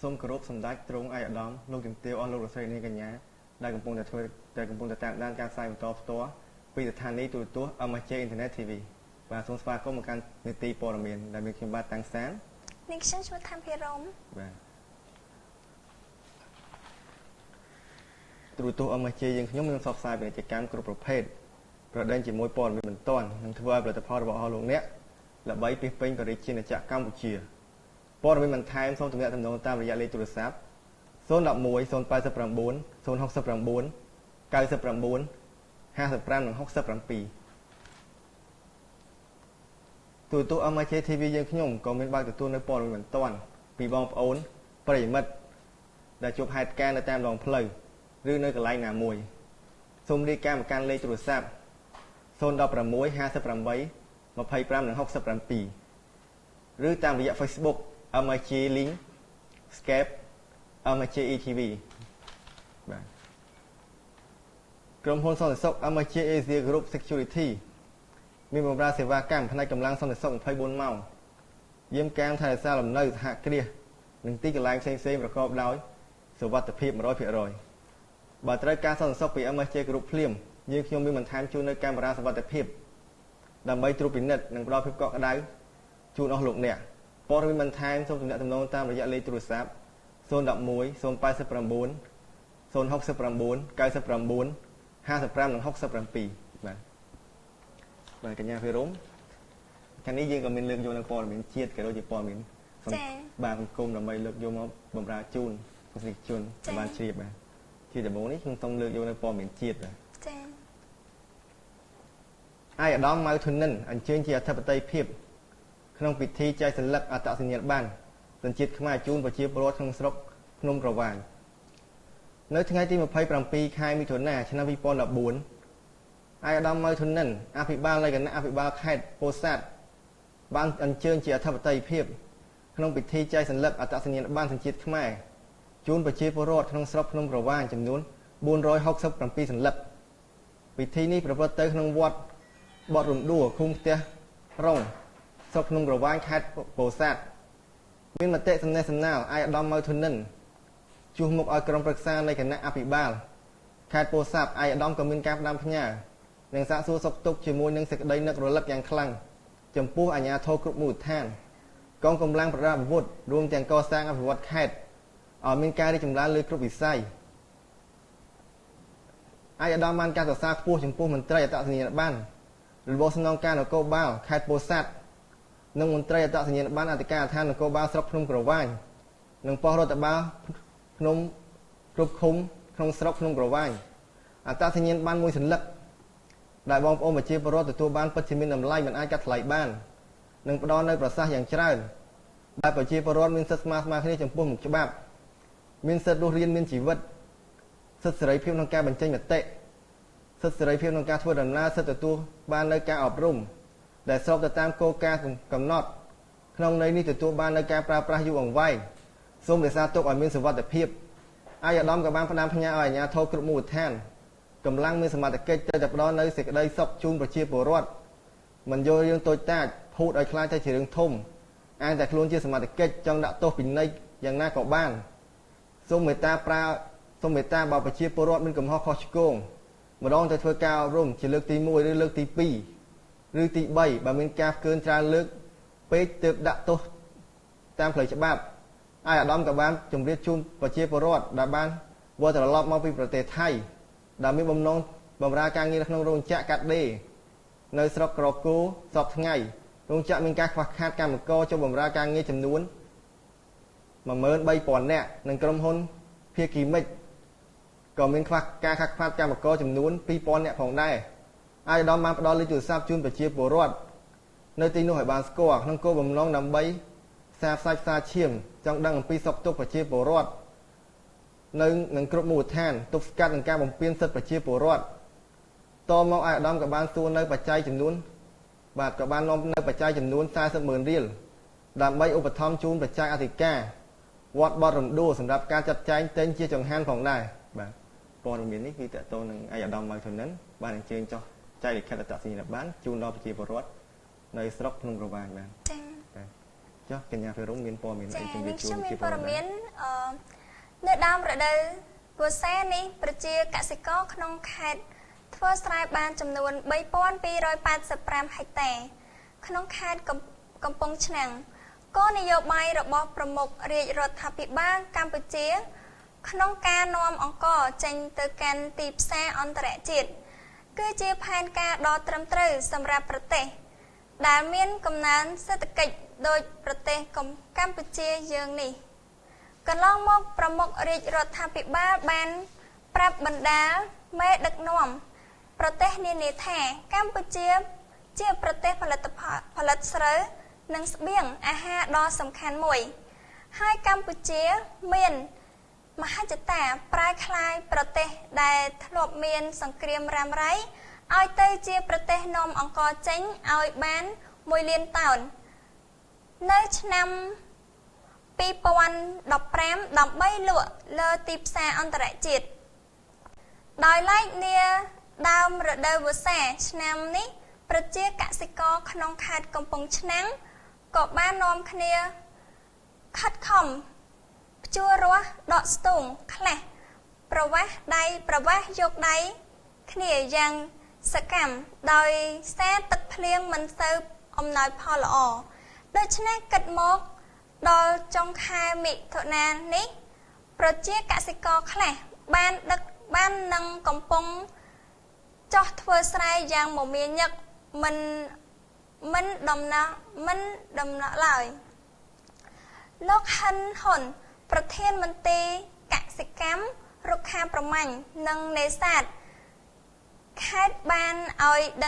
សូមគោរពសម្ដេចទ្រង់ឯកឧត្តមលោកជំទាវអស់លោករស្រីនាងកញ្ញាដែលកំពុងតែតាមដានការផ្សាយបន្តផ្ទាល់ពីស្ថានីយទូរទស្សន៍ MJ Internet TV បាទសូមស្វាគមន៍មកកាន់នីតិព័ត៌មានដែលមានខ្ញុំបាទតាំងសាននេះខ្ញុំឈ្មោះថាំភិរមបាទទូរទស្សន៍ MJ យើងខ្ញុំមានផ្សព្វផ្សាយពាណិជ្ជកម្មគ្រប់ប្រភេទប្រដេញជាមួយព័ត៌មានបន្ទាន់និងធ្វើឲ្យផលិតផលរបស់អស់លោកអ្នកល្បីពាសពេញបរិយាកាសកម្ពុជាព័ត៌មានបន្ថែមសូមទំនាក់ទំនងតាមរយៈលេខទូរស័ព្ទ011 089 069 99 55និង67ទូរទស្សន៍ MJ TV យើងខ្ញុំក៏មានបើកទទួលនៅព័ត៌មានបន្ទាន់ពីបងប្អូនប្រិយមិត្តដែលជួបហេតុការណ៍នៅតាមដងផ្លូវឬនៅកន្លែងណាមួយសូមរាយការណ៍មកកាន់លេខទូរស័ព្ទ016 58 25និង67ឬតាមរយៈ Facebook MJ Link Skype MJ ETV បាទក្រុមហ៊ុនសន្តិសុខ MJ Asia Group Security មានបម្រើសេវាកម្មផ្នែកកម្លាំងសន្តិសុខ24ម៉ោងយាមកាមថែរក្សាលំនៅសហគ្រាសនិងទីកន្លែងផ្សេងៗប្រកបដោយសុវត្ថិភាព 100% បើត្រូវការសន្តិសុខពី MJ Group ភ្លាមយើងខ្ញុំមានបន្ថែមជូននៅកាមេរ៉ាសុវត្ថិភាពដើម្បីត្រួតពិនិត្យនិងផ្ដល់ភាពកក់ក្ដៅជូនអស់លោកអ្នកព័ត៌មានបន្ថែមសូមទំនាក់ទំនងតាមរយៈលេខទូរស័ព្ទ011 089 069 99 55និង67បាទកញ្ញាភិរមខាងនេះយើងក៏មានលើកយកនៅព័ត៌មានជាតិក៏ដូចជាព័ត៌មានបាទសង្គមដើម្បីលើកយកមកបម្រើជូនប្រជាជនឲ្យបានជ្រាបបាទជាដំបូងនេះខ្ញុំសូមលើកយកនៅព័ត៌មានជាតិបាទចា៎ឯកឧត្តមម៉ៅធុននិនអញ្ជើញជាអធិបតីភាពក្នុងពិធីចែកសន្លឹកអត្តសញ្ញាណប័ណ្ណសញ្ជាតិខ្មែរជូនប្រជាពលរដ្ឋក្នុងស្រុកភ្នំក្រវាញនៅថ្ងៃទី27ខែមិថុនាឆ្នាំ2014ឯកឧត្តមម៉ៅធុននិនអភិបាលនៃគណៈអភិបាលខេត្តពោធិ៍សាត់បានអញ្ជើញជាអធិបតីភាពក្នុងពិធីចែកសន្លឹកអត្តសញ្ញាណប័ណ្ណសញ្ជាតិខ្មែរជូនប្រជាពលរដ្ឋក្នុងស្រុកភ្នំក្រវាញចំនួន467សន្លឹកពិធីនេះប្រព្រឹត្តទៅក្នុងវត្តបទរំដួលឃុំផ្ទះរងស្រុកភ្នំក្រវាញខេត្តពោធិ៍សាត់មានមតិសំណេះសំណាលឯកឧត្តមម៉ៅធុននិនជួសមុខឲ្យក្រុមប្រឹក្សានៃគណៈអភិបាលខេត្តពោធិ៍សាត់ឯកឧត្តមក៏មានការផ្ដាំផ្ញើនិងសាកសួរសុខទុក្ខជាមួយនឹងសេចក្តីនឹករលឹកយ៉ាងខ្លាំងចំពោះអាជ្ញាធរគ្រប់មូលដ្ឋានកងកម្លាំងប្រដាប់អាវុធរួមទាំងកសាងអភិវឌ្ឍខេត្តឲ្យមានការរីកចម្រើនលើគ្រប់វិស័យឯកឧត្តមបានការសរសើរខ្ពស់ចំពោះមន្ត្រីអត្តសញ្ញាណប័ណ្ណរបស់ស្នងការនគរបាលខេត្តពោធិ៍សាត់និងមន្ត្រីអត្តសញ្ញាណប័ណ្ណអធិការដ្ឋាននគរបាលស្រុកភ្នំក្រវាញនិងប៉ុស្តិ៍រដ្ឋបាលភ្នំគ្រប់ឃុំក្នុងស្រុកភ្នំក្រវាញអត្តសញ្ញាណប័ណ្ណមួយសន្លឹកដែលបងប្អូនប្រជាពលរដ្ឋទទួលបានពិតជាមានតម្លៃមិនអាចកាត់ថ្លៃបាននិងផ្ដល់នូវប្រសាសន៍យ៉ាងច្រើនដែលប្រជាពលរដ្ឋមានសិទ្ធិស្មើគ្នាចំពោះមុខច្បាប់មានសិទ្ធិរស់រានមានជីវិតសិទ្ធិសេរីភាពក្នុងការបញ្ចេញមតិសិទ្ធិសេរីភាពក្នុងការធ្វើដំណើរសិទ្ធិទទួលបាននូវការអប់រំដែលស្របទៅតាមគោលការណ៍កំណត់ក្នុងន័យនេះទទួលបាននូវការប្រើប្រាស់យូរអង្វែងសូមរក្សាទុកឲ្យមានសុវត្ថិភាពឯកឧត្តមក៏បានផ្ដាំផ្ញើឲ្យអាជ្ញាធរគ្រប់មូលដ្ឋានកម្លាំងមានសមត្ថកិច្ចត្រូវតែផ្ដល់នូវសេចក្តីសុខជូនប្រជាពលរដ្ឋមិនយករឿងតូចតាចភូតឲ្យខ្លាចទៅជារឿងធំអាងតែខ្លួនជាសមត្ថកិច្ចចង់ដាក់ទោសពិន័យយ៉ាងណាក៏បានសូមមេត្តាបើប្រជាពលរដ្ឋមានកំហុសខុសឆ្គងម្ដងទៅធ្វើការអប់រំជាលើកទី1ឬលើកទី2ឬទី3បើមានការកើនច្រើនលើកពេកទើបដាក់ទោសតាមផ្លូវច្បាប់ឯកឧត្តមក៏បានជម្រាបជូនប្រជាពលរដ្ឋដែលបានវិលត្រឡប់មកពីប្រទេសថៃដែលមានបំណងបម្រើការងារក្នុងរោងចក្រកាត់ដេរនៅស្រុកក្រគូសពថ្ងៃរោងចក្រមានការខ្វះខាតកម្មករចូលបម្រើការងារចំនួន13000នាក់និងក្រុមហ៊ុនភាគីមិចក៏មានការខាត់ខ្វះកម្មករចំនួន2000នាក់ផងដែរឯកឧត្តមបានផ្ដល់លេខទូរស័ព្ទជូនប្រជាពលរដ្ឋនៅទីនោះឲ្យបានស្គាល់ក្នុងគោលបំណងដើម្បីផ្សារផ្សាយផ្សារឈាមចង់ដឹងអំពីសុខទុក្ខប្រជាពលរដ្ឋនៅនឹងគ្រប់មូលដ្ឋានទប់ស្កាត់នឹងការបំពានសិទ្ធិប្រជាពលរដ្ឋតមកឯកឧត្តមក៏បានសួរនៅបច្ច័យចំនួនក៏បាននាំនៅបច្ច័យចំនួន400000រៀលដើម្បីឧបត្ថម្ភជូនបច្ច័យអធិការវត្តបត់រំដួលសម្រាប់ការចាត់ចែងទិញជាចង្ហាន់ផងដែរបាទព័ត៌មាននេះគឺតកតងនឹងឯកឧត្តមម៉ៅធុននិនបានអញ្ជើញចុះចែកលិខិតអត្តសញ្ញាណប័ណ្ណជូនដល់ប្រជាពលរដ្ឋនៅស្រុកភ្នំក្រវាញបាទចា៎ ចុះកញ្ញាភិរមមានព័ត៌មានអីជំរាបជូន មាន ជា ព័ត៌មាននៅដើមរដូវវស្សានេះប្រជាកសិករក្នុងខេត្តធ្វើស្រែបានចំនួន 3285 ហិកតាក្នុងខេត្តកំពង់ឆ្នាំងគោលនយោបាយរបស់ប្រមុខរាជរដ្ឋាភិបាលកម្ពុជាក្នុងការនាំអង្ករចេញទៅកាន់ទីផ្សារអន្តរជាតិគឺជាផែនការដ៏ត្រឹមត្រូវសម្រាប់ប្រទេសដែលមានកំណើនសេដ្ឋកិច្ចដោយប្រទេសកម្ពុជាយើងនេះកន្លងមកប្រមុខរាជរដ្ឋាភិបាលបានប្រាប់បណ្ដាមេដឹកនាំប្រទេសនានាថាកម្ពុជាជាប្រទេសផលិតស្រូវនិងស្បៀងអាហារដ៏សំខាន់មួយហើយកម្ពុជាមានមហិច្ឆតាប្រែក្លាយប្រទេសដែលធ្លាប់មានសង្គ្រាមរ៉ាំរ៉ៃឲ្យទៅជាប្រទេសនាំអង្ករចេញឲ្យបាន1លានតោននៅឆ្នាំ2015ដើម្បីលក់លើទីផ្សារអន្តរជាតិដោយឡែកនាដើមរដូវវស្សាឆ្នាំនេះប្រជាកសិករក្នុងខេត្តកំពង់ឆ្នាំងក៏បាននាំគ្នាខិតខំភ្ជួររាស់ដកស្ទូងខ្លះប្រវាស់យកដៃគ្នាយ៉ាងសកម្មដោយសារទឹកភ្លៀងមិនសូវអំណោយផលល្អដូច្នេះគិតមកដល់ចុងខែមិថុនានេះប្រជាកសិករខ្លះបាននឹងកំពុងចោះធ្វើស្រែយ៉ាងមមាញឹកមិនដំណោះឡើយលោកហ៊ិនហ៊ុនប្រធានមន្ត្រីកសិកម្មរុក្ខាប្រមាញ់និងនេសាទខេត្តបានឲ្យដឹង